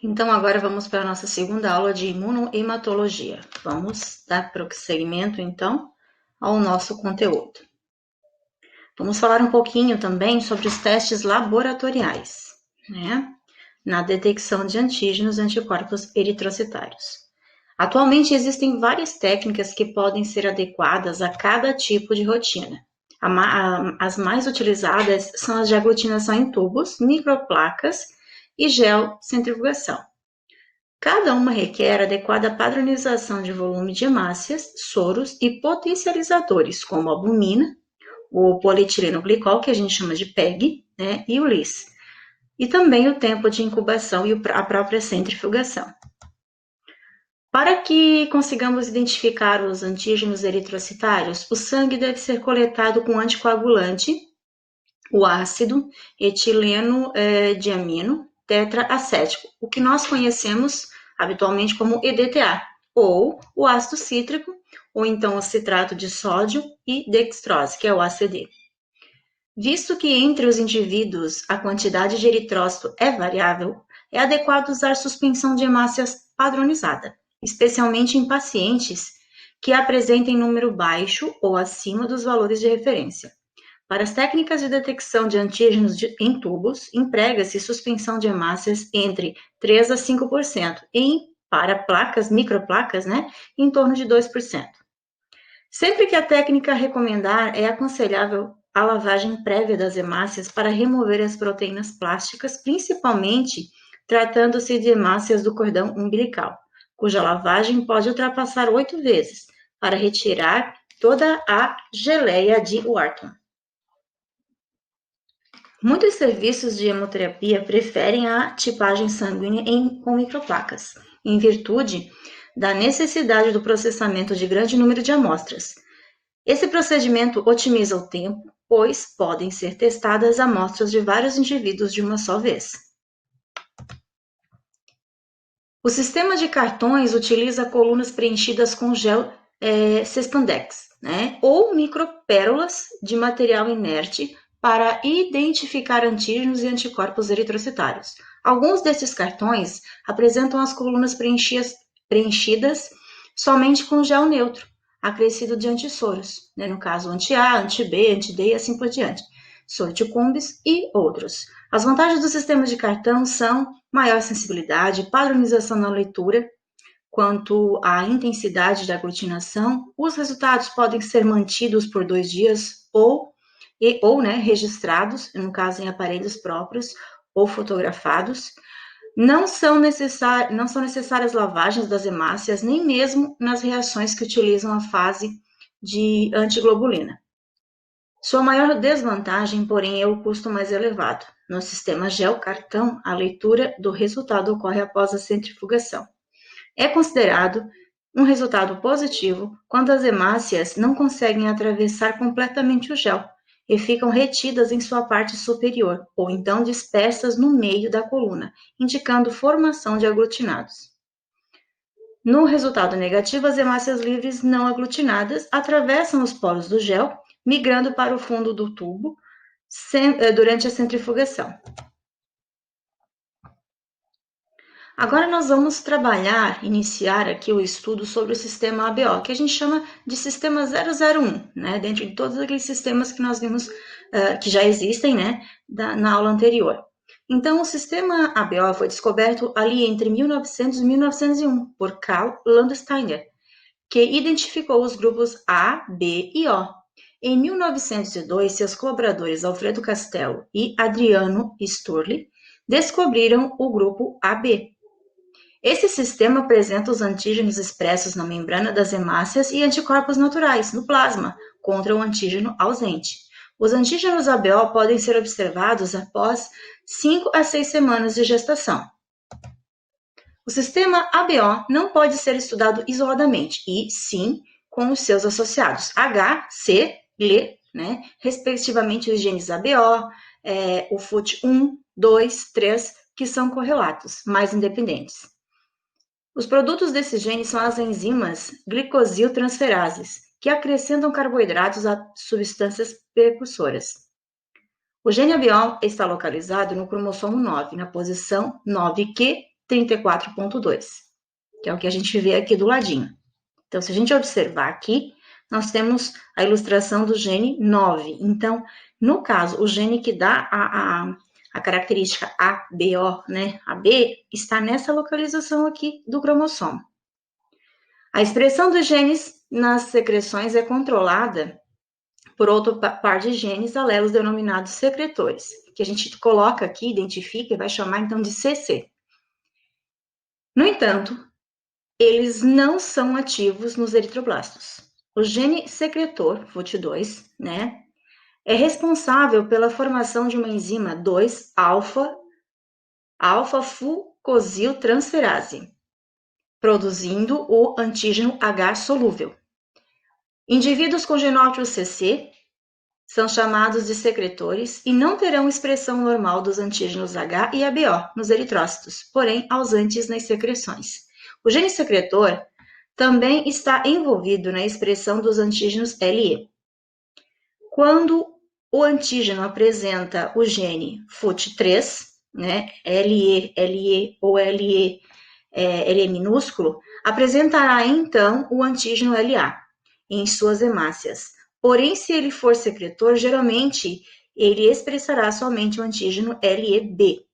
Então, agora vamos para a nossa segunda aula de imunohematologia. Vamos dar prosseguimento, então, ao nosso conteúdo. Vamos falar um pouquinho também sobre os testes laboratoriais, né? Na detecção de antígenos e anticorpos eritrocitários. Atualmente, existem várias técnicas que podem ser adequadas a cada tipo de rotina. As mais utilizadas são as de aglutinação em tubos, microplacas e geocentrifugação. Cada uma requer adequada padronização de volume de hemácias, soros e potencializadores, como a albumina, o polietileno glicol, que a gente chama de PEG, né, e o LIS. E também o tempo de incubação e a própria centrifugação. Para que consigamos identificar os antígenos eritrocitários, o sangue deve ser coletado com anticoagulante, o ácido etileno diamino tetraacético, o que nós conhecemos habitualmente como EDTA, ou o ácido cítrico, ou então o citrato de sódio e dextrose, que é o ACD. Visto que entre os indivíduos a quantidade de eritrócito é variável, é adequado usar suspensão de hemácias padronizada, especialmente em pacientes que apresentem número baixo ou acima dos valores de referência. Para as técnicas de detecção de antígenos em tubos, emprega-se suspensão de hemácias entre 3 a 5% e para placas, microplacas, né, em torno de 2%. Sempre que a técnica recomendar, é aconselhável a lavagem prévia das hemácias para remover as proteínas plásticas, principalmente tratando-se de hemácias do cordão umbilical, cuja lavagem pode ultrapassar 8 vezes, para retirar toda a geleia de Wharton. Muitos serviços de hemoterapia preferem a tipagem sanguínea com microplacas, em virtude da necessidade do processamento de grande número de amostras. Esse procedimento otimiza o tempo, pois podem ser testadas amostras de vários indivíduos de uma só vez. O sistema de cartões utiliza colunas preenchidas com gel Sespandex, né, ou micropérolas de material inerte para identificar antígenos e anticorpos eritrocitários. Alguns desses cartões apresentam as colunas preenchidas somente com gel neutro, acrescido de antissoros, né, no caso anti-A, anti-B, anti-D e assim por diante, sorticumbis e outros. As vantagens do sistema de cartão são maior sensibilidade, padronização na leitura, quanto à intensidade da aglutinação. Os resultados podem ser mantidos por 2 dias ou registrados, no caso em aparelhos próprios ou fotografados. Não são necessárias lavagens das hemácias, nem mesmo nas reações que utilizam a fase de antiglobulina. Sua maior desvantagem, porém, é o custo mais elevado. No sistema gel-cartão, a leitura do resultado ocorre após a centrifugação. É considerado um resultado positivo quando as hemácias não conseguem atravessar completamente o gel e ficam retidas em sua parte superior, ou então dispersas no meio da coluna, indicando formação de aglutinados. No resultado negativo, as hemácias livres não aglutinadas atravessam os poros do gel, migrando para o fundo do tubo durante a centrifugação. Agora nós vamos iniciar aqui o estudo sobre o sistema ABO, que a gente chama de sistema 001, né? Dentro de todos aqueles sistemas que nós vimos, que já existem, né? Na aula anterior. Então, o sistema ABO foi descoberto ali entre 1900 e 1901 por Karl Landsteiner, que identificou os grupos A, B e O. Em 1902, seus colaboradores Alfredo Castello e Adriano Sturli descobriram o grupo AB. Esse sistema apresenta os antígenos expressos na membrana das hemácias e anticorpos naturais no plasma contra o antígeno ausente. Os antígenos ABO podem ser observados após 5 a 6 semanas de gestação. O sistema ABO não pode ser estudado isoladamente, e sim com os seus associados H, C, L, né, respectivamente os genes ABO, o FUT1, 2, 3, que são correlatos, mais independentes. Os produtos desses genes são as enzimas glicosiltransferases, que acrescentam carboidratos a substâncias precursoras. O gene ABO está localizado no cromossomo 9, na posição 9q 34.2, que é o que a gente vê aqui do ladinho. Então, se a gente observar aqui, nós temos a ilustração do gene 9. Então, no caso, o gene que dá a característica ABO, né? AB, está nessa localização aqui do cromossomo. A expressão dos genes nas secreções é controlada por outro par de genes alelos denominados secretores, que a gente coloca aqui, identifica e vai chamar então de CC. No entanto, eles não são ativos nos eritroblastos. O gene secretor, FUT2, né, é responsável pela formação de uma enzima 2-alfa-fucosiltransferase, produzindo o antígeno H solúvel. Indivíduos com genótipo CC são chamados de secretores e não terão expressão normal dos antígenos H e ABO nos eritrócitos, porém ausentes nas secreções. O gene secretor também está envolvido na expressão dos antígenos LE. Quando o antígeno apresenta o gene FUT3, né, LE ou LE minúsculo, apresentará então o antígeno LA em suas hemácias. Porém, se ele for secretor, geralmente ele expressará somente o antígeno LEB.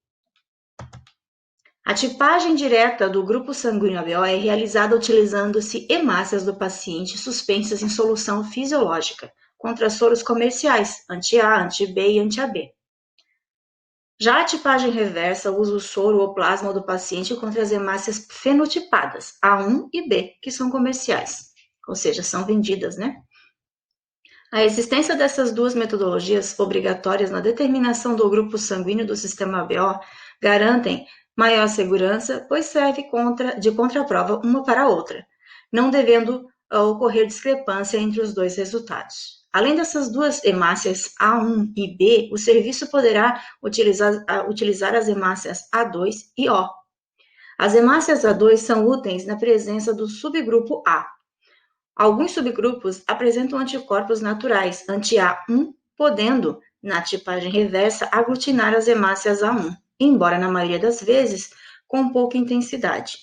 A tipagem direta do grupo sanguíneo ABO é realizada utilizando-se hemácias do paciente suspensas em solução fisiológica, contra soros comerciais, anti-A, anti-B e anti-AB. Já a tipagem reversa usa o soro ou plasma do paciente contra as hemácias fenotipadas, A1 e B, que são comerciais, ou seja, são vendidas, né? A existência dessas duas metodologias obrigatórias na determinação do grupo sanguíneo do sistema ABO garantem maior segurança, pois serve de contraprova uma para a outra, não devendo ocorrer discrepância entre os dois resultados. Além dessas duas hemácias A1 e B, o serviço poderá utilizar as hemácias A2 e O. As hemácias A2 são úteis na presença do subgrupo A. Alguns subgrupos apresentam anticorpos naturais anti-A1, podendo, na tipagem reversa, aglutinar as hemácias A1, embora na maioria das vezes com pouca intensidade.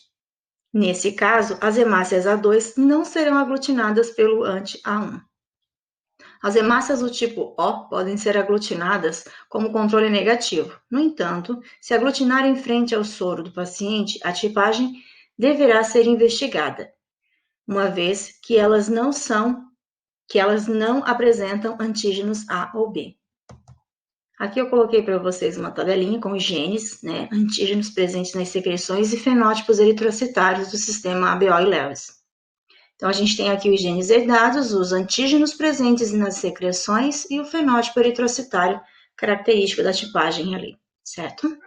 Nesse caso, as hemácias A2 não serão aglutinadas pelo anti-A1. As hemácias do tipo O podem ser aglutinadas como controle negativo. No entanto, se aglutinar em frente ao soro do paciente, a tipagem deverá ser investigada, uma vez que elas não apresentam antígenos A ou B. Aqui eu coloquei para vocês uma tabelinha com os genes, né, antígenos presentes nas secreções e fenótipos eritrocitários do sistema ABO e Lewis. Então, a gente tem aqui os genes herdados, os antígenos presentes nas secreções e o fenótipo eritrocitário característico da tipagem ali, certo?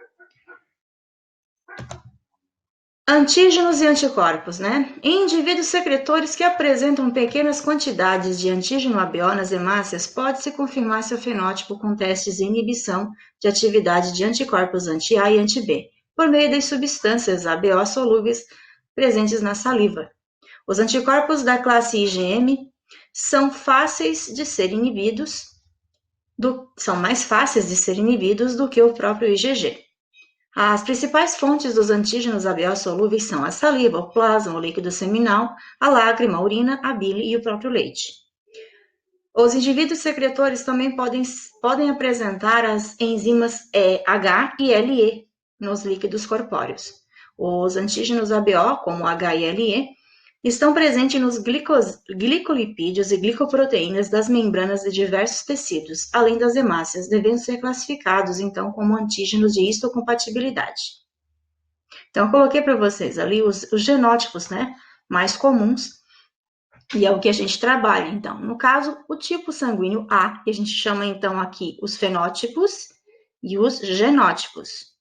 Antígenos e anticorpos, né? Em indivíduos secretores que apresentam pequenas quantidades de antígeno ABO nas hemácias, pode-se confirmar seu fenótipo com testes de inibição de atividade de anticorpos anti-A e anti-B, por meio das substâncias ABO solúveis presentes na saliva. Os anticorpos da classe IgM são mais fáceis de ser inibidos do que o próprio IgG. As principais fontes dos antígenos ABO solúveis são a saliva, o plasma, o líquido seminal, a lágrima, a urina, a bile e o próprio leite. Os indivíduos secretores também podem apresentar as enzimas H e LE nos líquidos corpóreos. Os antígenos ABO, como H e LE, estão presentes nos glicolipídios e glicoproteínas das membranas de diversos tecidos, além das hemácias, devendo ser classificados, então, como antígenos de histocompatibilidade. Então, eu coloquei para vocês ali os genótipos, né, mais comuns, e é o que a gente trabalha, então. No caso, o tipo sanguíneo A, que a gente chama, então, aqui os fenótipos e os genótipos.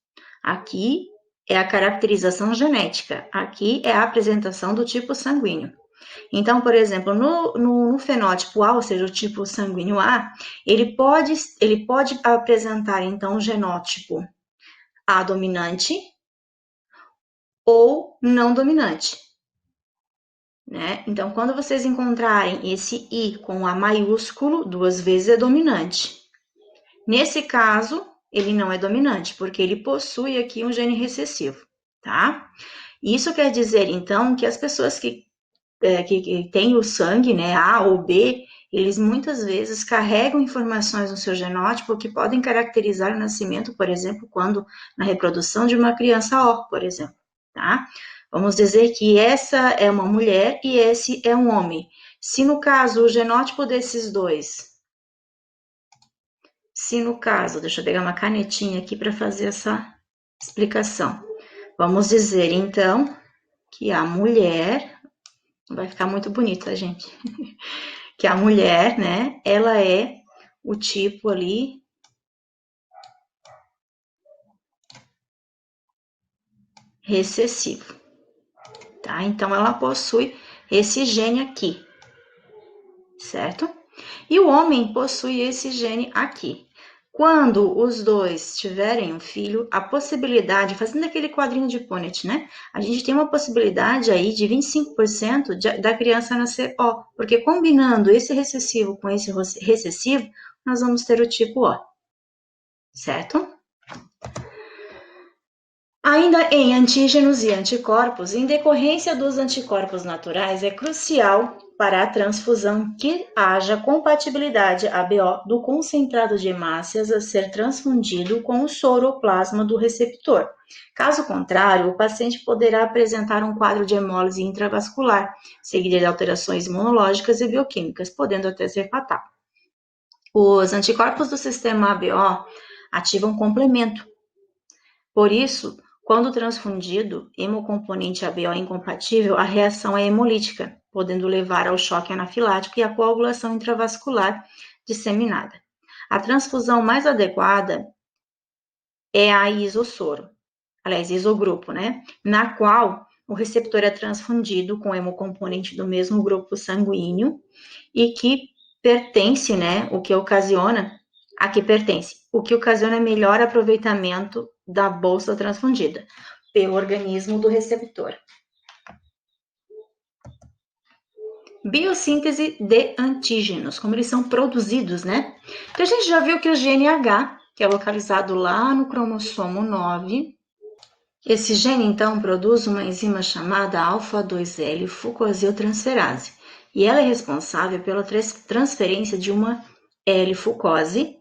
Aqui é a caracterização genética. Aqui é a apresentação do tipo sanguíneo. Então, por exemplo, no fenótipo A, ou seja, o tipo sanguíneo A, ele pode apresentar, então, o genótipo A dominante ou não dominante, né? Então, quando vocês encontrarem esse I com A maiúsculo, 2 vezes é dominante. Nesse caso, ele não é dominante, porque ele possui aqui um gene recessivo, tá? Isso quer dizer, então, que as pessoas que têm o sangue, né, A ou B, eles muitas vezes carregam informações no seu genótipo que podem caracterizar o nascimento, por exemplo, quando na reprodução de uma criança O, por exemplo, tá? Vamos dizer que essa é uma mulher e esse é um homem. Se no caso o genótipo desses dois, deixa eu pegar uma canetinha aqui para fazer essa explicação. Vamos dizer então que a mulher, vai ficar muito bonita, gente, que a mulher, né, ela é o tipo ali recessivo, tá? Então ela possui esse gene aqui, certo? E o homem possui esse gene aqui. Quando os dois tiverem um filho, a possibilidade, fazendo aquele quadrinho de Punnett, né? A gente tem uma possibilidade aí de 25% da criança nascer O, porque combinando esse recessivo com esse recessivo, nós vamos ter o tipo O, certo? Ainda em antígenos e anticorpos, em decorrência dos anticorpos naturais, é crucial para a transfusão que haja compatibilidade ABO do concentrado de hemácias a ser transfundido com o soroplasma do receptor. Caso contrário, o paciente poderá apresentar um quadro de hemólise intravascular, seguido de alterações imunológicas e bioquímicas, podendo até ser fatal. Os anticorpos do sistema ABO ativam complemento. Por isso, quando transfundido, hemocomponente ABO incompatível, a reação é hemolítica, podendo levar ao choque anafilático e à coagulação intravascular disseminada. A transfusão mais adequada é a isossoro, aliás, isogrupo, né? Na qual o receptor é transfundido com hemocomponente do mesmo grupo sanguíneo e que pertence, né? O que ocasiona melhor aproveitamento da bolsa transfundida pelo organismo do receptor. Biossíntese de antígenos, como eles são produzidos, né? Então, a gente já viu que o gene H, que é localizado lá no cromossomo 9, esse gene, então, produz uma enzima chamada alfa-2L-fucosiltransferase, e ela é responsável pela transferência de uma L-fucose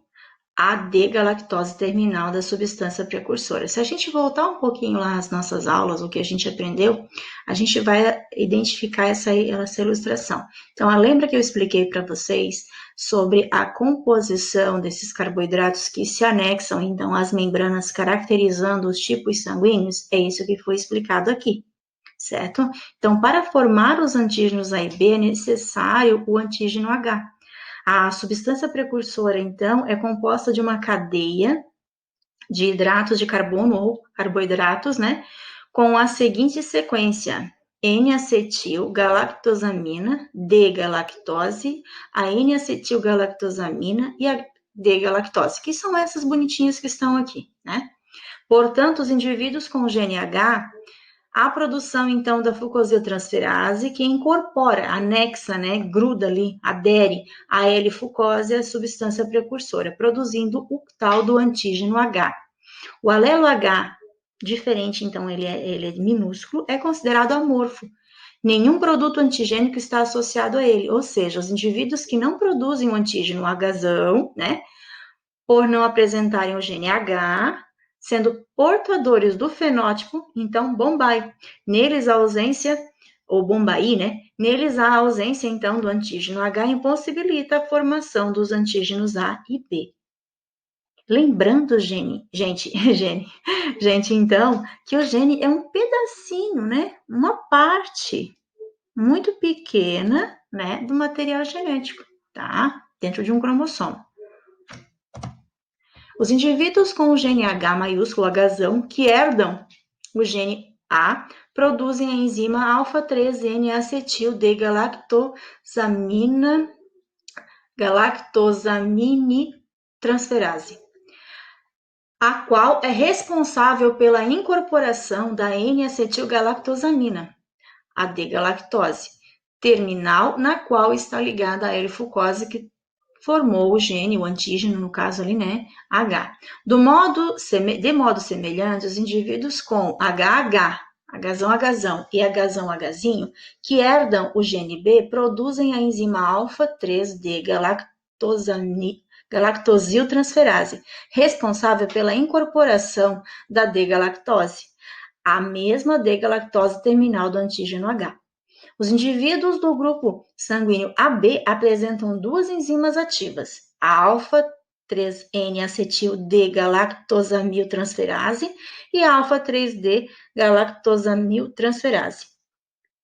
a D-galactose terminal da substância precursora. Se a gente voltar um pouquinho lá às nossas aulas, o que a gente aprendeu, a gente vai identificar essa ilustração. Então, lembra que eu expliquei para vocês sobre a composição desses carboidratos que se anexam, então, às membranas, caracterizando os tipos sanguíneos? É isso que foi explicado aqui, certo? Então, para formar os antígenos A e B, é necessário o antígeno H. A substância precursora, então, é composta de uma cadeia de hidratos de carbono ou carboidratos, né? Com a seguinte sequência: N-acetil-galactosamina, D-galactose, a N-acetil-galactosamina e a D-galactose, que são essas bonitinhas que estão aqui, né? Portanto, os indivíduos com GNH, a produção, então, da fucosiltransferase, que incorpora, anexa, né, gruda ali, adere a L-fucose, a substância precursora, produzindo o tal do antígeno H. O alelo H, diferente, então, ele é minúsculo, é considerado amorfo. Nenhum produto antigênico está associado a ele, ou seja, os indivíduos que não produzem o antígeno Hzão, né, por não apresentarem o gene H, sendo portadores do fenótipo, então, Bombay. Neles a ausência, ou Bombai, né? Neles a ausência, então, do antígeno H impossibilita a formação dos antígenos A e B. Lembrando, gente, então, que o gene é um pedacinho, né? Uma parte muito pequena, né, do material genético, tá? Dentro de um cromossomo. Os indivíduos com o gene H maiúsculo, Hzão, que herdam o gene A, produzem a enzima alfa-3-N-acetil-D-galactosaminitransferase, a qual é responsável pela incorporação da N-acetil-galactosamina, a D-galactose, terminal na qual está ligada a L-fucose, que formou o gene, o antígeno, no caso ali, né, H. De modo semelhante, os indivíduos com HH, Hzão e Hzinho, que herdam o gene B, produzem a enzima alfa-3D galactosiltransferase, responsável pela incorporação da D-galactose, a mesma D-galactose terminal do antígeno H. Os indivíduos do grupo sanguíneo AB apresentam duas enzimas ativas, a alfa-3N-acetil-D-galactosamiltransferase e a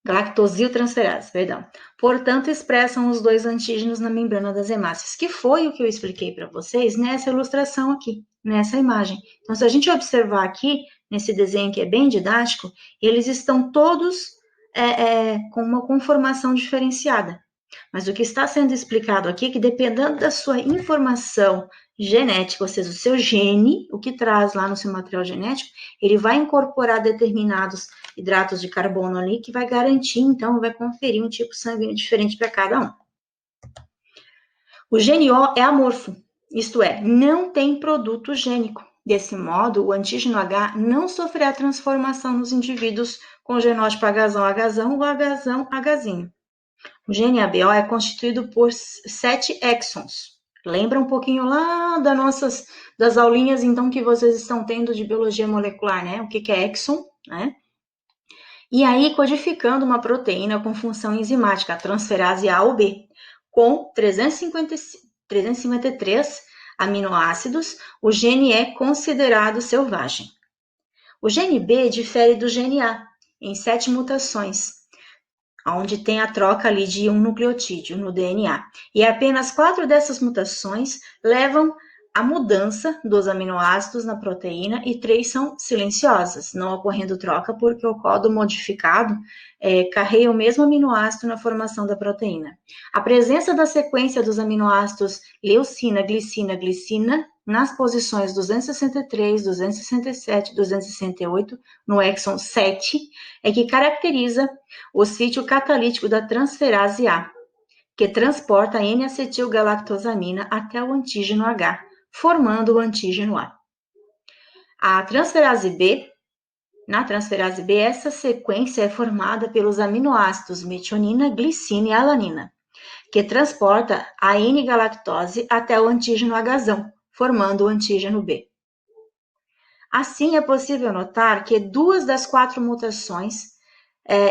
galactosiltransferase, perdão. Portanto, expressam os dois antígenos na membrana das hemácias, que foi o que eu expliquei para vocês nessa ilustração aqui, nessa imagem. Então, se a gente observar aqui, nesse desenho que é bem didático, eles estão todos com uma conformação diferenciada. Mas o que está sendo explicado aqui é que, dependendo da sua informação genética, ou seja, o seu gene, o que traz lá no seu material genético, ele vai incorporar determinados hidratos de carbono ali, que vai garantir, então, vai conferir um tipo sanguíneo diferente para cada um. O gene O é amorfo, isto é, não tem produto gênico. Desse modo, o antígeno H não sofrerá transformação nos indivíduos com genótipo Hzão ou Hzinho. O gene ABO é constituído por 7 exons. Lembra um pouquinho lá das aulinhas, então, que vocês estão tendo de biologia molecular, né? O que é exon, né? E aí, codificando uma proteína com função enzimática, a transferase A ou B, com 353 aminoácidos, o gene é considerado selvagem. O gene B difere do gene A em 7 mutações, onde tem a troca ali de um nucleotídeo no DNA. E apenas 4 dessas mutações levam à mudança dos aminoácidos na proteína e 3 são silenciosas, não ocorrendo troca porque o código modificado carrega o mesmo aminoácido na formação da proteína. A presença da sequência dos aminoácidos leucina, glicina, glicina nas posições 263, 267, 268 no exon 7 é que caracteriza o sítio catalítico da transferase A, que transporta a N-acetilgalactosamina até o antígeno H, formando o antígeno A. Na transferase B, essa sequência é formada pelos aminoácidos metionina, glicina e alanina, que transporta a N-galactose até o antígeno Hzão, formando o antígeno B. Assim, é possível notar que 2 das 4 mutações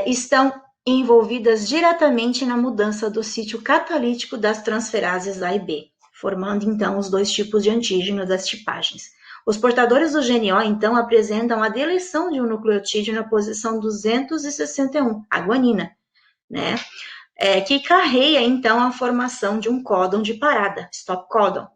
estão envolvidas diretamente na mudança do sítio catalítico das transferases A e B, formando, então, os 2 tipos de antígeno das tipagens. Os portadores do gene O, então, apresentam a deleção de um nucleotídeo na posição 261, a guanina, né? Que carrega, então, a formação de um códon de parada, stop códon,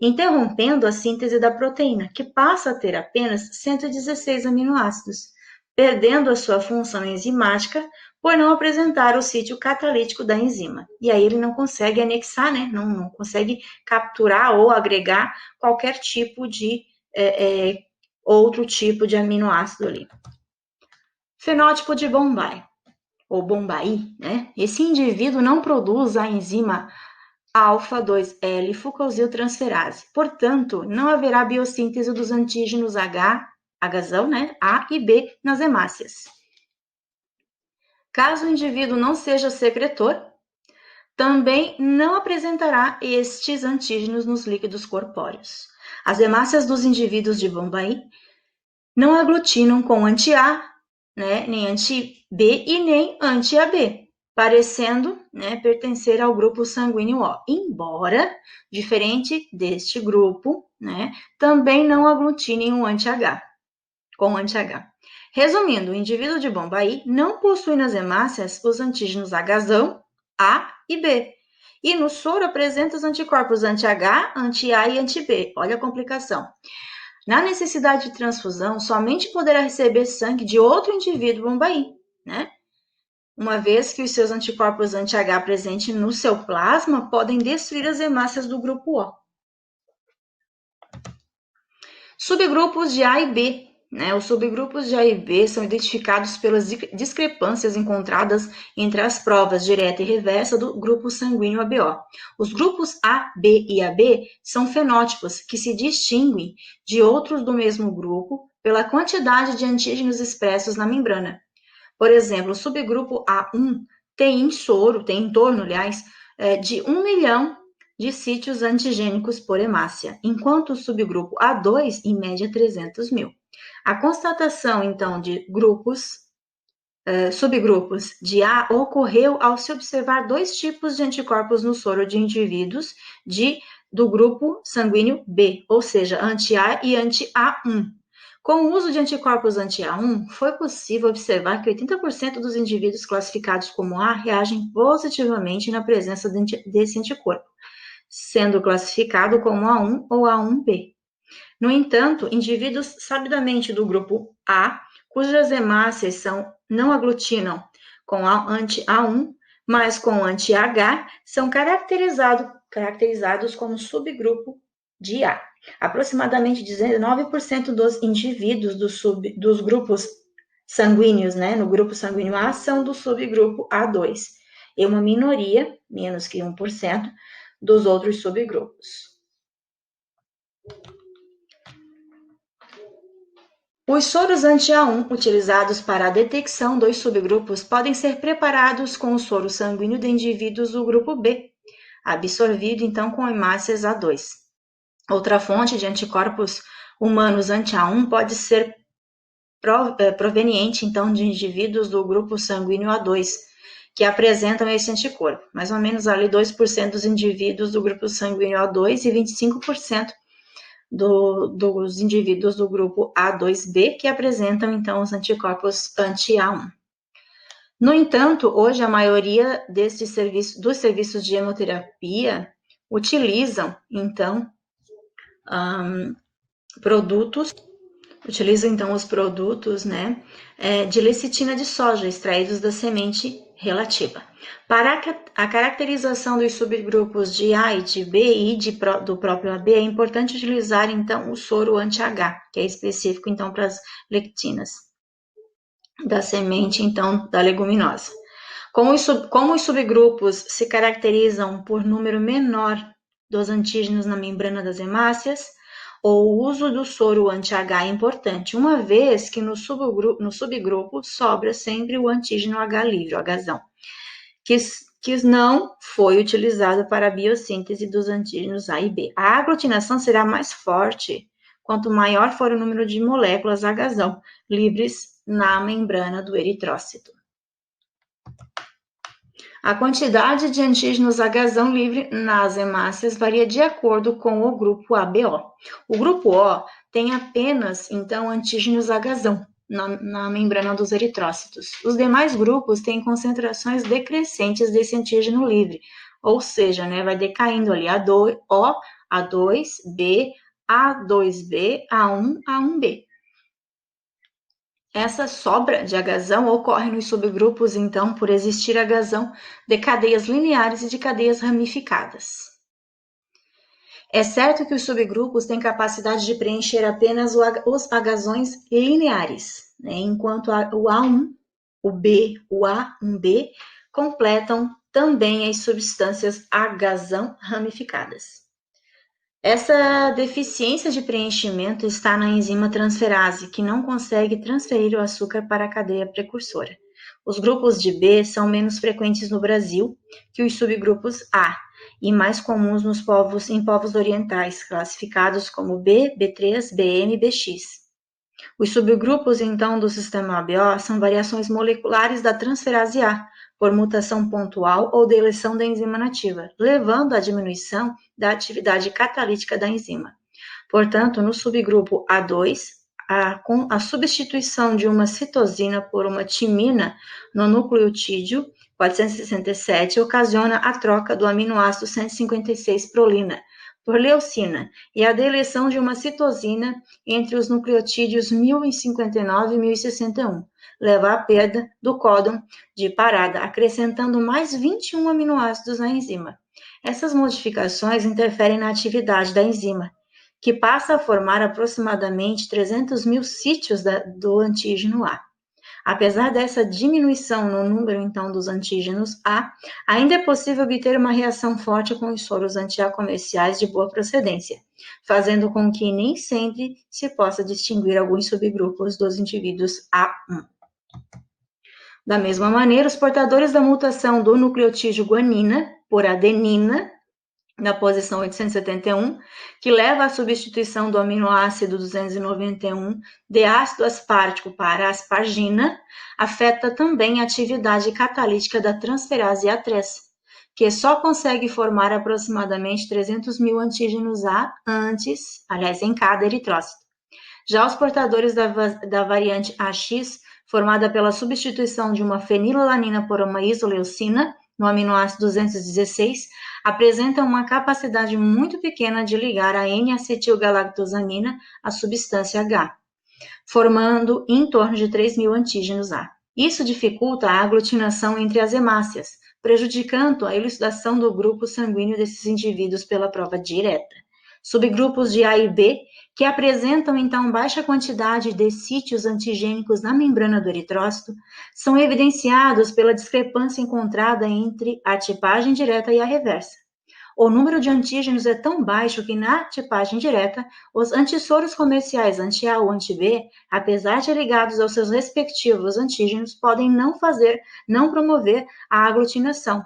interrompendo a síntese da proteína, que passa a ter apenas 116 aminoácidos, perdendo a sua função enzimática por não apresentar o sítio catalítico da enzima. E aí ele não consegue anexar, né? Não consegue capturar ou agregar qualquer tipo de outro tipo de aminoácido ali. Fenótipo de Bombay, ou Bombai, né? Esse indivíduo não produz a enzima alfa-2L-fucosiltransferase. Portanto, não haverá biossíntese dos antígenos Hzão, né? A e B nas hemácias. Caso o indivíduo não seja secretor, também não apresentará estes antígenos nos líquidos corpóreos. As hemácias dos indivíduos de Bombay não aglutinam com anti-A, né, nem anti-B e nem anti-AB, parecendo, né, pertencer ao grupo sanguíneo O, embora, diferente deste grupo, né, também não aglutinem com anti-H. Resumindo, o indivíduo de Bombay não possui nas hemácias os antígenos Hzão, A e B, e no soro apresenta os anticorpos anti-H, anti-A e anti-B. Olha a complicação. Na necessidade de transfusão, somente poderá receber sangue de outro indivíduo Bombay, né? Uma vez que os seus anticorpos anti-H presentes no seu plasma podem destruir as hemácias do grupo O. Subgrupos de A e B né? Os subgrupos de A e B são identificados pelas discrepâncias encontradas entre as provas direta e reversa do grupo sanguíneo ABO. Os grupos A, B e AB são fenótipos que se distinguem de outros do mesmo grupo pela quantidade de antígenos expressos na membrana. Por exemplo, o subgrupo A1 tem em torno, aliás, de 1 milhão de sítios antigênicos por hemácia, enquanto o subgrupo A2, em média, 300 mil. A constatação, então, de subgrupos de A ocorreu ao se observar dois tipos de anticorpos no soro de indivíduos do grupo sanguíneo B, ou seja, anti-A e anti-A1. Com o uso de anticorpos anti-A1, foi possível observar que 80% dos indivíduos classificados como A reagem positivamente na presença desse anticorpo, sendo classificado como A1 ou A1B. No entanto, indivíduos sabidamente do grupo A, cujas hemácias não aglutinam com anti-A1, mas com anti-H, são caracterizados como subgrupo de A. Aproximadamente 19% dos indivíduos dos grupos sanguíneos, né, no grupo sanguíneo A, são do subgrupo A2, e uma minoria, menos que 1%, dos outros subgrupos. Os soros anti-A1 utilizados para a detecção dos subgrupos podem ser preparados com o soro sanguíneo de indivíduos do grupo B, absorvido então com hemácias A2. Outra fonte de anticorpos humanos anti-A1 pode ser proveniente então de indivíduos do grupo sanguíneo A2, que apresentam esse anticorpo. Mais ou menos ali 2% dos indivíduos do grupo sanguíneo A2 e 25% dos indivíduos do grupo A2B, que apresentam, então, os anticorpos anti-A1. No entanto, hoje a maioria dos serviços de hemoterapia utilizam, então, os produtos, né, de lecitina de soja extraídos da semente relativa. Para a caracterização dos subgrupos de A e de B e do próprio AB, é importante utilizar, então, o soro anti-H, que é específico, então, para as lectinas da semente, então, da leguminosa. Como os subgrupos se caracterizam por número menor dos antígenos na membrana das hemácias, o uso do soro anti-H é importante, uma vez que no subgrupo sobra sempre o antígeno H livre, o Hzão, que não foi utilizado para a biossíntese dos antígenos A e B. A aglutinação será mais forte quanto maior for o número de moléculas Hzão livres na membrana do eritrócito. A quantidade de antígenos Hzão livre nas hemácias varia de acordo com o grupo ABO. O grupo O tem apenas, então, antígenos Hzão na membrana dos eritrócitos. Os demais grupos têm concentrações decrescentes desse antígeno livre, ou seja, né, vai decaindo ali O, A2, B, A2B, A1, A1B. Essa sobra de Hzão ocorre nos subgrupos, então, por existir Hzão de cadeias lineares e de cadeias ramificadas. É certo que os subgrupos têm capacidade de preencher apenas os Hzões lineares, né, enquanto o A1, o B, o A1B completam também as substâncias Hzão ramificadas. Essa deficiência de preenchimento está na enzima transferase, que não consegue transferir o açúcar para a cadeia precursora. Os grupos de B são menos frequentes no Brasil que os subgrupos A, e mais comuns em povos orientais, classificados como B, B3, BM e BX. Os subgrupos, então, do sistema ABO são variações moleculares da transferase A, por mutação pontual ou deleção da enzima nativa, levando à diminuição da atividade catalítica da enzima. Portanto, no subgrupo A2, a substituição de uma citosina por uma timina no nucleotídeo 467 ocasiona a troca do aminoácido 156 prolina por leucina e a deleção de uma citosina entre os nucleotídeos 1059 e 1061. Leva à perda do códon de parada, acrescentando mais 21 aminoácidos na enzima. Essas modificações interferem na atividade da enzima, que passa a formar aproximadamente 300 mil sítios do antígeno A. Apesar dessa diminuição no número, então, dos antígenos A, ainda é possível obter uma reação forte com os soros anti-A comerciais de boa procedência, fazendo com que nem sempre se possa distinguir alguns subgrupos dos indivíduos A1. Da mesma maneira, os portadores da mutação do nucleotídeo guanina por adenina, na posição 871, que leva à substituição do aminoácido 291 de ácido aspartico para aspargina, afeta também a atividade catalítica da transferase A3, que só consegue formar aproximadamente 300 mil antígenos A em cada eritrócito. Já os portadores da variante AX, formada pela substituição de uma fenilalanina por uma isoleucina, no aminoácido 216, apresentam uma capacidade muito pequena de ligar a N-acetilgalactosamina à substância H, formando em torno de 3 mil antígenos A. Isso dificulta a aglutinação entre as hemácias, prejudicando a elucidação do grupo sanguíneo desses indivíduos pela prova direta. Subgrupos de A e B, que apresentam, então, baixa quantidade de sítios antigênicos na membrana do eritrócito, são evidenciados pela discrepância encontrada entre a tipagem direta e a reversa. O número de antígenos é tão baixo que, na tipagem direta, os antissoros comerciais anti-A ou anti-B, apesar de ligados aos seus respectivos antígenos, podem não promover a aglutinação,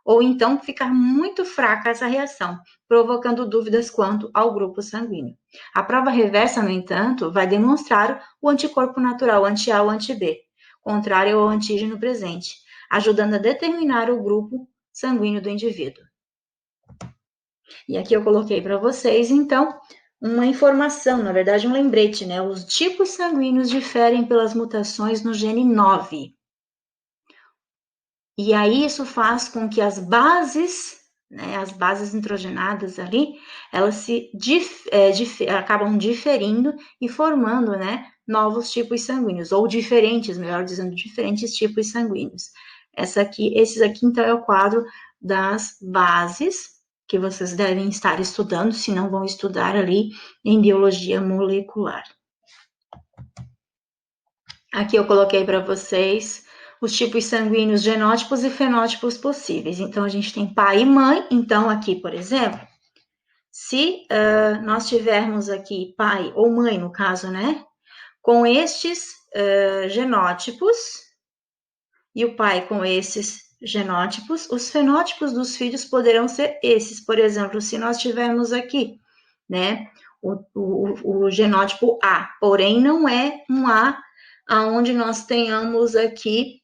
ou então ficar muito fraca essa reação, provocando dúvidas quanto ao grupo sanguíneo. A prova reversa, no entanto, vai demonstrar o anticorpo natural anti-A ou anti-B, contrário ao antígeno presente, ajudando a determinar o grupo sanguíneo do indivíduo. E aqui eu coloquei para vocês, então, uma informação, na verdade um lembrete, né? Os tipos sanguíneos diferem pelas mutações no gene 9. E aí isso faz com que as bases, né, as bases nitrogenadas ali, elas acabam diferindo e formando, né, novos tipos sanguíneos, ou diferentes, melhor dizendo, diferentes tipos sanguíneos. Esses aqui, então, é o quadro das bases que vocês devem estar estudando, se não vão estudar ali em biologia molecular. Aqui eu coloquei para vocês os tipos sanguíneos, genótipos e fenótipos possíveis. Então, a gente tem pai e mãe. Então, aqui, por exemplo, se nós tivermos aqui pai ou mãe, no caso, né, com estes genótipos, e o pai com esses genótipos, os fenótipos dos filhos poderão ser esses. Por exemplo, se nós tivermos aqui, né, o genótipo A, porém não é um A onde nós tenhamos aqui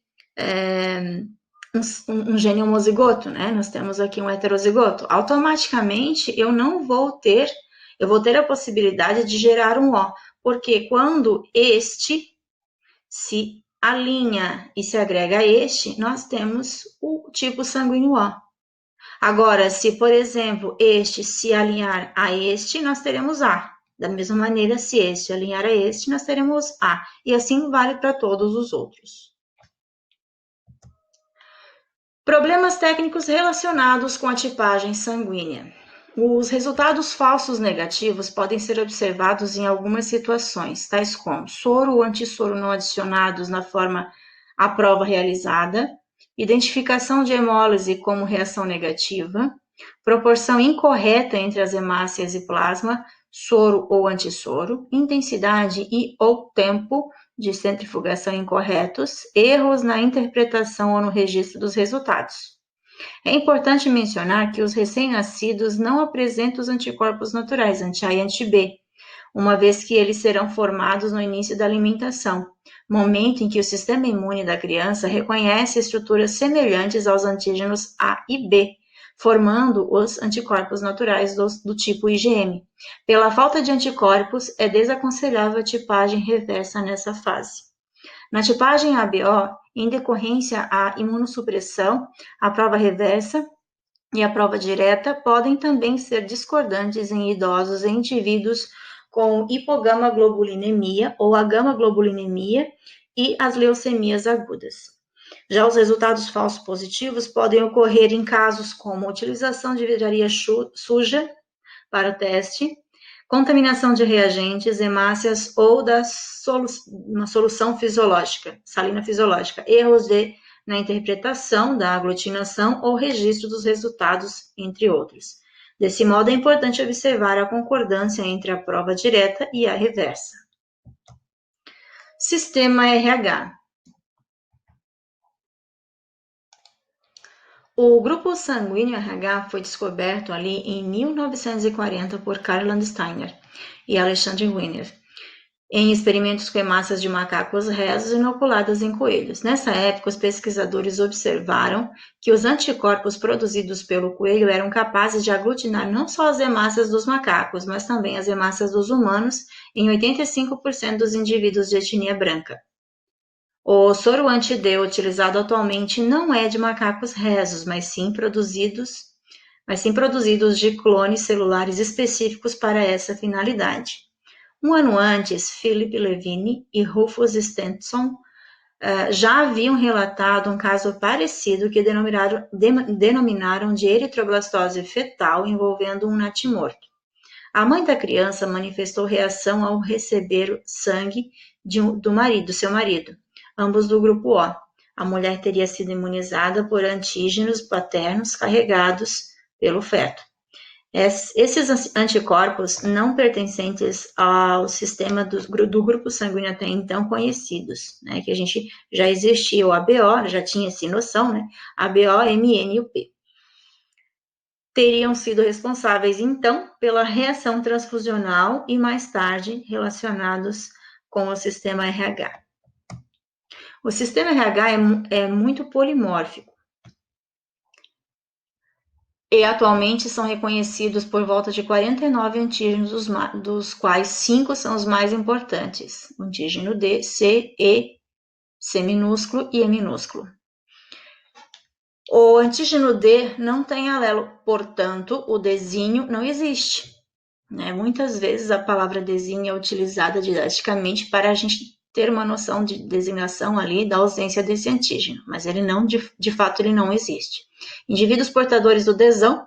um gene homozigoto, né? Nós temos aqui um heterozigoto. Automaticamente eu vou ter a possibilidade de gerar um O, porque quando este se alinha e se agrega a este, nós temos o tipo sanguíneo O. Agora, se, por exemplo, este se alinhar a este, nós teremos A. Da mesma maneira, se este alinhar a este, nós teremos A. E assim vale para todos os outros. Problemas técnicos relacionados com a tipagem sanguínea. Os resultados falsos negativos podem ser observados em algumas situações, tais como soro ou antissoro não adicionados na forma à prova realizada, identificação de hemólise como reação negativa, proporção incorreta entre as hemácias e plasma, soro ou antissoro, intensidade e ou tempo de centrifugação incorretos, erros na interpretação ou no registro dos resultados. É importante mencionar que os recém-nascidos não apresentam os anticorpos naturais, anti-A e anti-B, uma vez que eles serão formados no início da alimentação, momento em que o sistema imune da criança reconhece estruturas semelhantes aos antígenos A e B, formando os anticorpos naturais do tipo IgM. Pela falta de anticorpos, é desaconselhável a tipagem reversa nessa fase. Na tipagem ABO, em decorrência à imunossupressão, a prova reversa e a prova direta podem também ser discordantes em idosos e indivíduos com hipogamaglobulinemia ou a gamaglobulinemia e as leucemias agudas. Já os resultados falsos positivos podem ocorrer em casos como utilização de vidraria suja para o teste, contaminação de reagentes, hemácias ou uma solução fisiológica, salina fisiológica, erros na interpretação da aglutinação ou registro dos resultados, entre outros. Desse modo, é importante observar a concordância entre a prova direta e a reversa. Sistema RH. O grupo sanguíneo RH foi descoberto ali em 1940 por Karl Landsteiner e Alexander Wiener, em experimentos com hemácias de macacos rezos inoculadas em coelhos. Nessa época, os pesquisadores observaram que os anticorpos produzidos pelo coelho eram capazes de aglutinar não só as hemácias dos macacos, mas também as hemácias dos humanos em 85% dos indivíduos de etnia branca. O soro anti-D utilizado atualmente não é de macacos rezos, mas sim produzidos de clones celulares específicos para essa finalidade. Um ano antes, Philip Levine e Rufus Stenson já haviam relatado um caso parecido que denominaram de eritroblastose fetal envolvendo um natimorto. A mãe da criança manifestou reação ao receber sangue do seu marido, ambos do grupo O. A mulher teria sido imunizada por antígenos paternos carregados pelo feto. Esses anticorpos não pertencentes ao sistema do grupo sanguíneo até então conhecidos, né, que a gente já existia o ABO, já tinha essa noção, né, ABO, MN e o P. Teriam sido responsáveis, então, pela reação transfusional e, mais tarde, relacionados com o sistema RH. O sistema RH é muito polimórfico e atualmente são reconhecidos por volta de 49 antígenos, dos quais 5 são os mais importantes: o antígeno D, C, E, C minúsculo e E minúsculo. O antígeno D não tem alelo, portanto, o Dzinho não existe. Muitas vezes a palavra Dzinho é utilizada didaticamente para a gente ter uma noção de designação ali da ausência desse antígeno, mas ele não, de fato, ele não existe. Indivíduos portadores do Dzão,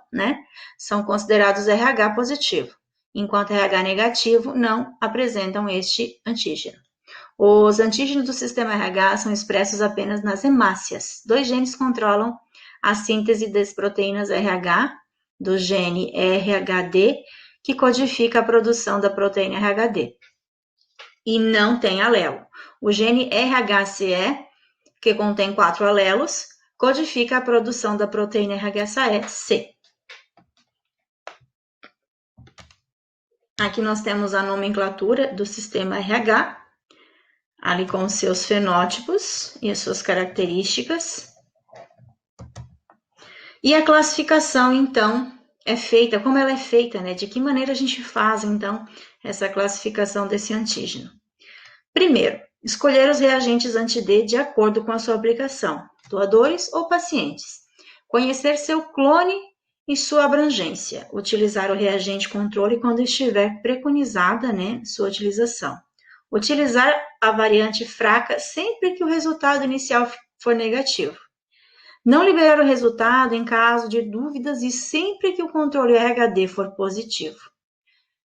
são considerados RH positivo, enquanto RH negativo não apresentam este antígeno. Os antígenos do sistema RH são expressos apenas nas hemácias. 2 genes controlam a síntese das proteínas RH, do gene RHD, que codifica a produção da proteína RHD. E não tem alelo. O gene RHCE, que contém 4 alelos, codifica a produção da proteína RHCE. Aqui nós temos a nomenclatura do sistema RH, ali com os seus fenótipos e as suas características. E a classificação, então, é feita, como ela é feita, De que maneira a gente faz, então, essa classificação desse antígeno? Primeiro, escolher os reagentes anti-D de acordo com a sua aplicação, doadores ou pacientes. Conhecer seu clone e sua abrangência. Utilizar o reagente controle quando estiver preconizada, sua utilização. Utilizar a variante fraca sempre que o resultado inicial for negativo. Não liberar o resultado em caso de dúvidas e sempre que o controle RHD for positivo.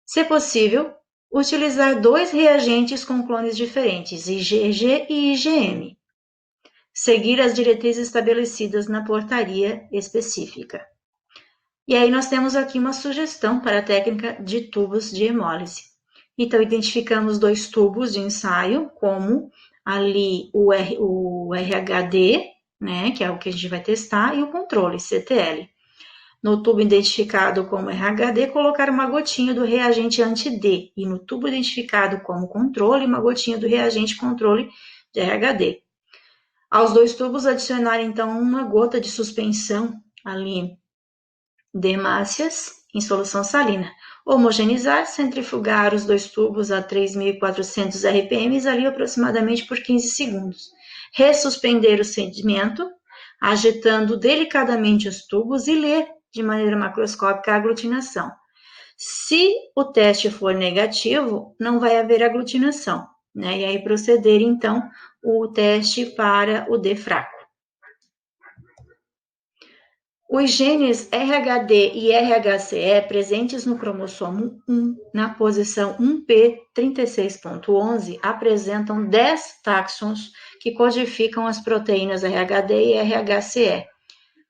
Se possível, utilizar 2 reagentes com clones diferentes, IgG e IgM. Seguir as diretrizes estabelecidas na portaria específica. E aí nós temos aqui uma sugestão para a técnica de tubos de hemólise. Então, identificamos 2 tubos de ensaio, como ali o RHD, que é o que a gente vai testar, e o controle, CTL. No tubo identificado como RHD, colocar uma gotinha do reagente anti-D, e no tubo identificado como controle, uma gotinha do reagente controle de RHD. Aos 2 tubos, adicionar então uma gota de suspensão ali de hemácias em solução salina. Homogeneizar, centrifugar os 2 tubos a 3.400 RPM ali aproximadamente por 15 segundos. Ressuspender o sedimento, agitando delicadamente os tubos e ler de maneira macroscópica a aglutinação. Se o teste for negativo, não vai haver aglutinação, E aí proceder, então, o teste para o D fraco. Os genes RHD e RHCE presentes no cromossomo 1, na posição 1p36.11, apresentam 10 táxons que codificam as proteínas RHD e RHCE,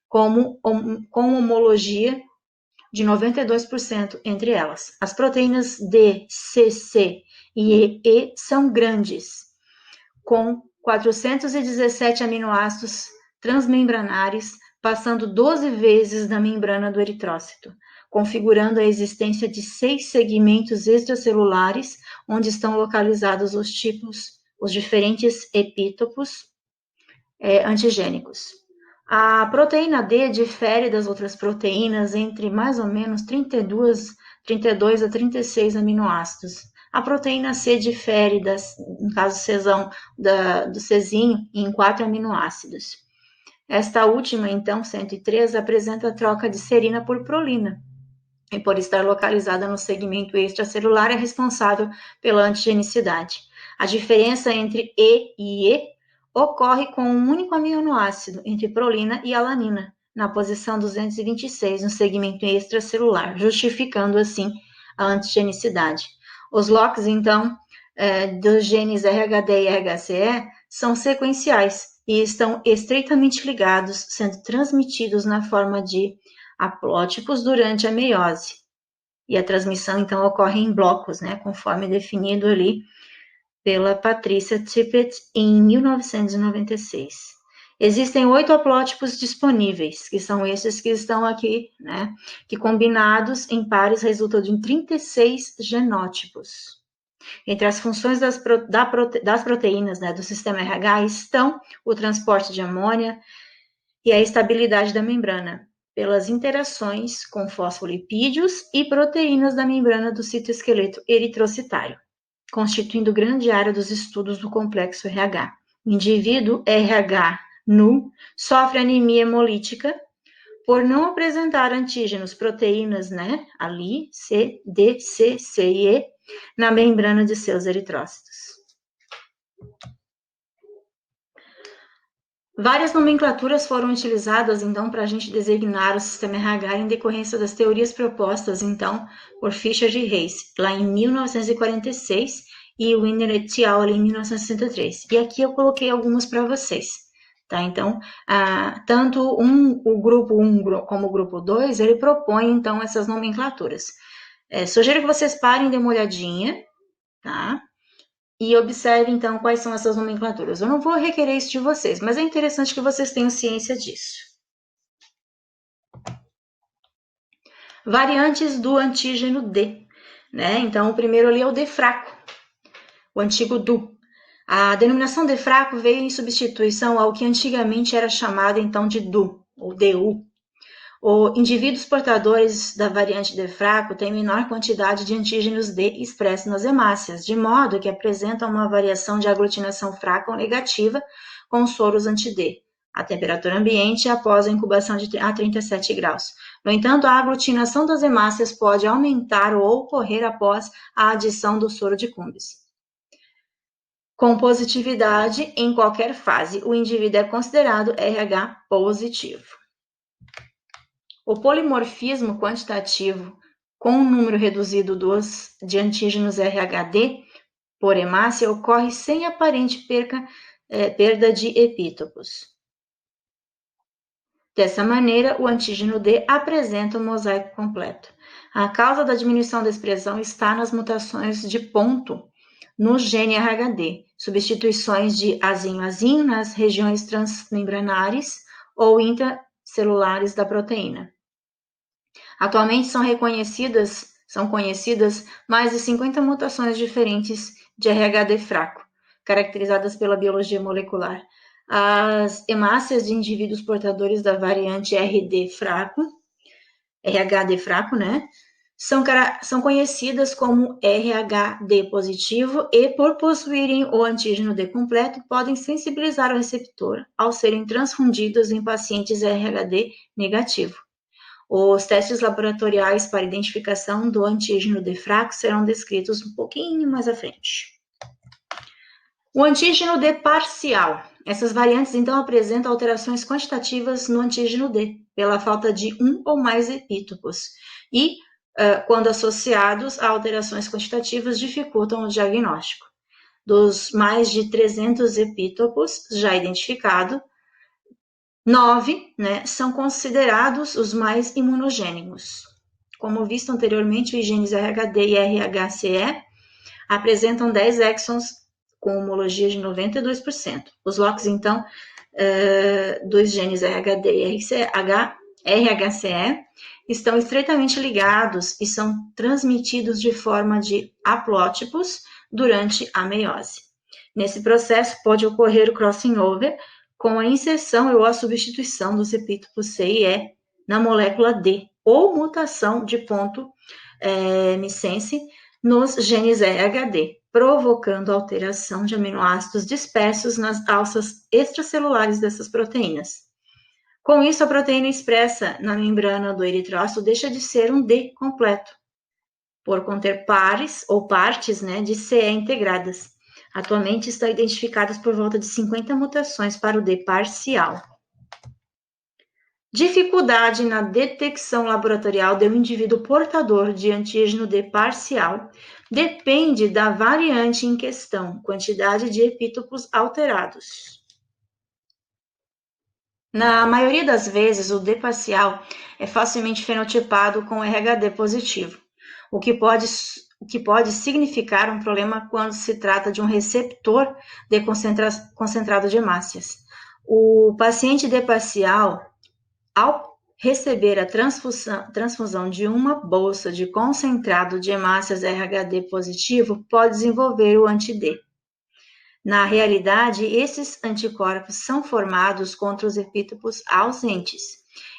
com homologia de 92% entre elas. As proteínas D, C, C e E são grandes, com 417 aminoácidos transmembranares, passando 12 vezes da membrana do eritrócito, configurando a existência de 6 segmentos extracelulares, onde estão localizados os diferentes epítopos antigênicos. A proteína D difere das outras proteínas entre mais ou menos 32 a 36 aminoácidos. A proteína C difere, no caso Czão, do Czinho, em 4 aminoácidos. Esta última, então, 103, apresenta a troca de serina por prolina, e por estar localizada no segmento extracelular é responsável pela antigenicidade. A diferença entre E e E ocorre com um único aminoácido, entre prolina e alanina, na posição 226, no segmento extracelular, justificando, assim, a antigenicidade. Os locks, então, dos genes RHD e RHCE são sequenciais e estão estreitamente ligados, sendo transmitidos na forma de haplótipos durante a meiose. E a transmissão, então, ocorre em blocos, né, conforme definido ali pela Patricia Tippett em 1996. Existem 8 haplótipos disponíveis, que são esses que estão aqui, né, que combinados em pares resultam em 36 genótipos. Entre as funções das proteínas, né, do sistema RH estão o transporte de amônia e a estabilidade da membrana, pelas interações com fosfolipídios e proteínas da membrana do citoesqueleto eritrocitário, constituindo grande área dos estudos do complexo RH. O indivíduo RH nu sofre anemia hemolítica por não apresentar antígenos, proteínas, né, ali, C, D, C, C e E, na membrana de seus eritrócitos. Várias nomenclaturas foram utilizadas, então, para a gente designar o sistema RH em decorrência das teorias propostas, então, por Fischer e Reis, lá em 1946, e Wiener et al. Em 1963. E aqui eu coloquei algumas para vocês. Tá? Então, tanto o grupo 1 como o grupo 2, ele propõe, então, essas nomenclaturas. Sugiro que vocês parem e dêem uma olhadinha, tá? E observe, então, quais são essas nomenclaturas. Eu não vou requerer isso de vocês, mas é interessante que vocês tenham ciência disso. Variantes do antígeno D, né? Então, o primeiro ali é o D fraco, o antigo DU. A denominação D fraco veio em substituição ao que antigamente era chamado, então, de DU, ou DU. Os indivíduos portadores da variante D fraco têm menor quantidade de antígenos D expressos nas hemácias, de modo que apresentam uma variação de aglutinação fraca ou negativa com soros anti-D, a temperatura ambiente após a incubação a 37 graus. No entanto, a aglutinação das hemácias pode aumentar ou ocorrer após a adição do soro de Cumbres. Com positividade em qualquer fase, o indivíduo é considerado RH positivo. O polimorfismo quantitativo com um número reduzido de antígenos RHD por hemácia ocorre sem aparente perda de epítopos. Dessa maneira, o antígeno D apresenta um mosaico completo. A causa da diminuição da expressão está nas mutações de ponto no gene RHD, substituições de azinho-azinho nas regiões transmembranares ou intracelulares da proteína. Atualmente são conhecidas mais de 50 mutações diferentes de RHD fraco, caracterizadas pela biologia molecular. As hemácias de indivíduos portadores da variante RHD fraco, né, são conhecidas como RHD positivo e, por possuírem o antígeno D completo, podem sensibilizar o receptor ao serem transfundidos em pacientes RHD negativo. Os testes laboratoriais para identificação do antígeno D fraco serão descritos um pouquinho mais à frente. O antígeno D parcial. Essas variantes, então, apresentam alterações quantitativas no antígeno D, pela falta de um ou mais epítopos. E, quando associados a alterações quantitativas, dificultam o diagnóstico. Dos mais de 300 epítopos já identificados, 9, né, são considerados os mais imunogênicos. Como visto anteriormente, os genes RHD e RHCE apresentam 10 exons com homologia de 92%. Os locks, então, dos genes RHD e RHCE estão estreitamente ligados e são transmitidos de forma de haplótipos durante a meiose. Nesse processo, pode ocorrer o crossing over com a inserção ou a substituição dos epítopos C e E na molécula D, ou mutação de ponto missense nos genes RHD, provocando alteração de aminoácidos dispersos nas alças extracelulares dessas proteínas. Com isso, a proteína expressa na membrana do eritrócito deixa de ser um D completo, por conter pares ou partes, né, de CE integradas. Atualmente estão identificadas por volta de 50 mutações para o D parcial. Dificuldade na detecção laboratorial do indivíduo portador de antígeno D parcial depende da variante em questão, quantidade de epítopos alterados. Na maioria das vezes, o D parcial é facilmente fenotipado com RHD positivo, o que pode significar um problema quando se trata de um receptor de concentrado de hemácias. O paciente D parcial, ao receber a transfusão de uma bolsa de concentrado de hemácias RHD positivo, pode desenvolver o anti-D. Na realidade, esses anticorpos são formados contra os epítopos ausentes.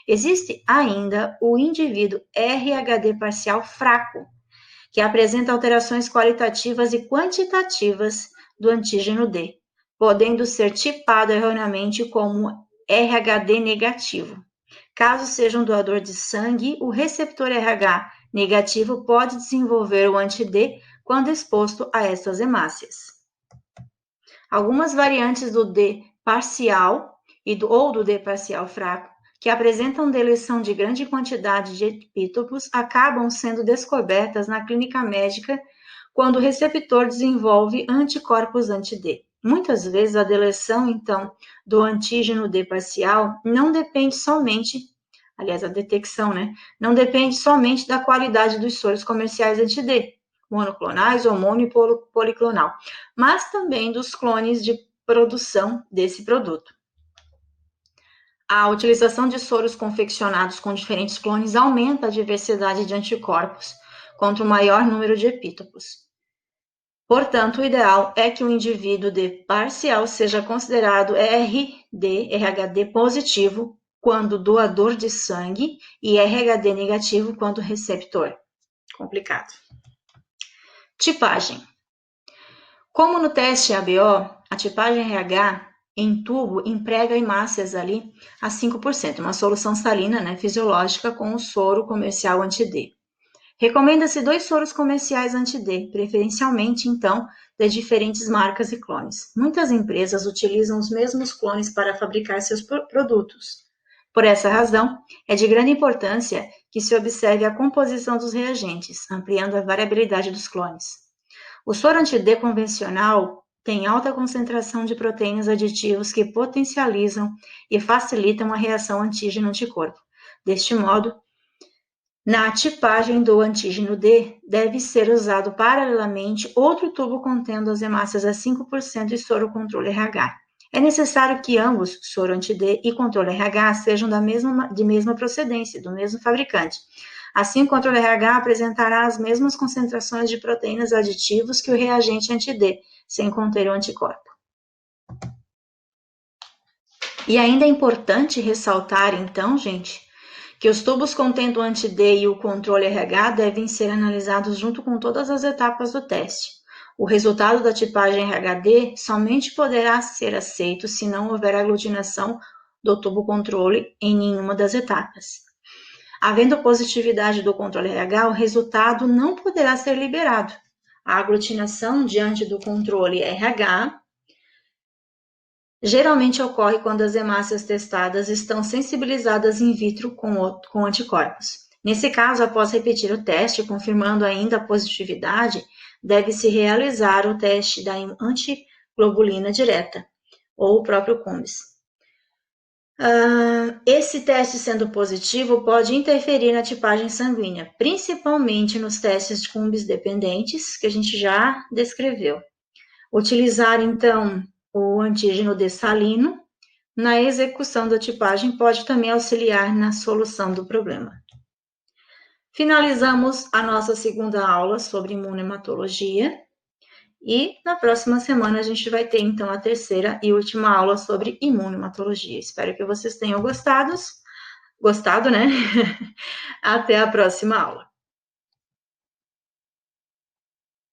Existe ainda o indivíduo RHD parcial fraco, que apresenta alterações qualitativas e quantitativas do antígeno D, podendo ser tipado erroneamente como RHD negativo. Caso seja um doador de sangue, o receptor RH negativo pode desenvolver o anti-D quando exposto a essas hemácias. Algumas variantes do D parcial ou do D parcial fraco, que apresentam deleção de grande quantidade de epítopos, acabam sendo descobertas na clínica médica quando o receptor desenvolve anticorpos anti-D. Muitas vezes a deleção, então, do antígeno D parcial não depende somente, aliás, a detecção, né? Não depende somente da qualidade dos soros comerciais anti-D, monoclonais ou monopoliclonal, mas também dos clones de produção desse produto. A utilização de soros confeccionados com diferentes clones aumenta a diversidade de anticorpos contra o maior número de epítopos. Portanto, o ideal é que o indivíduo D parcial seja considerado RHD positivo quando doador de sangue e RHD negativo quando receptor. Complicado. Tipagem. Como no teste ABO, a tipagem RH em tubo emprega hemácias ali a 5%, uma solução salina, né, fisiológica com o soro comercial anti-D. Recomenda-se 2 soros comerciais anti-D, preferencialmente, então, de diferentes marcas e clones. Muitas empresas utilizam os mesmos clones para fabricar seus produtos. Por essa razão, é de grande importância que se observe a composição dos reagentes, ampliando a variabilidade dos clones. O soro anti-D convencional tem alta concentração de proteínas aditivos que potencializam e facilitam a reação antígeno-anticorpo. Deste modo, na tipagem do antígeno D, deve ser usado paralelamente outro tubo contendo as hemácias a 5% e soro controle RH. É necessário que ambos, soro anti-D e controle RH, sejam de mesma procedência, do mesmo fabricante. Assim, o controle RH apresentará as mesmas concentrações de proteínas aditivos que o reagente anti-D, sem conter o anticorpo. E ainda é importante ressaltar, então, gente, que os tubos contendo o anti-D e o controle RH devem ser analisados junto com todas as etapas do teste. O resultado da tipagem RHD somente poderá ser aceito se não houver aglutinação do tubo controle em nenhuma das etapas. Havendo positividade do controle RH, o resultado não poderá ser liberado. A aglutinação diante do controle RH geralmente ocorre quando as hemácias testadas estão sensibilizadas in vitro com anticorpos. Nesse caso, após repetir o teste, confirmando ainda a positividade, deve-se realizar o teste da antiglobulina direta, ou o próprio CUMBS. Esse teste sendo positivo pode interferir na tipagem sanguínea, principalmente nos testes de CUMBS dependentes, que a gente já descreveu. Utilizar, então, o antígeno dessalino na execução da tipagem pode também auxiliar na solução do problema. Finalizamos a nossa segunda aula sobre imunohematologia e na próxima semana a gente vai ter então a terceira e última aula sobre imunohematologia. Espero que vocês tenham gostado, né? Até a próxima aula.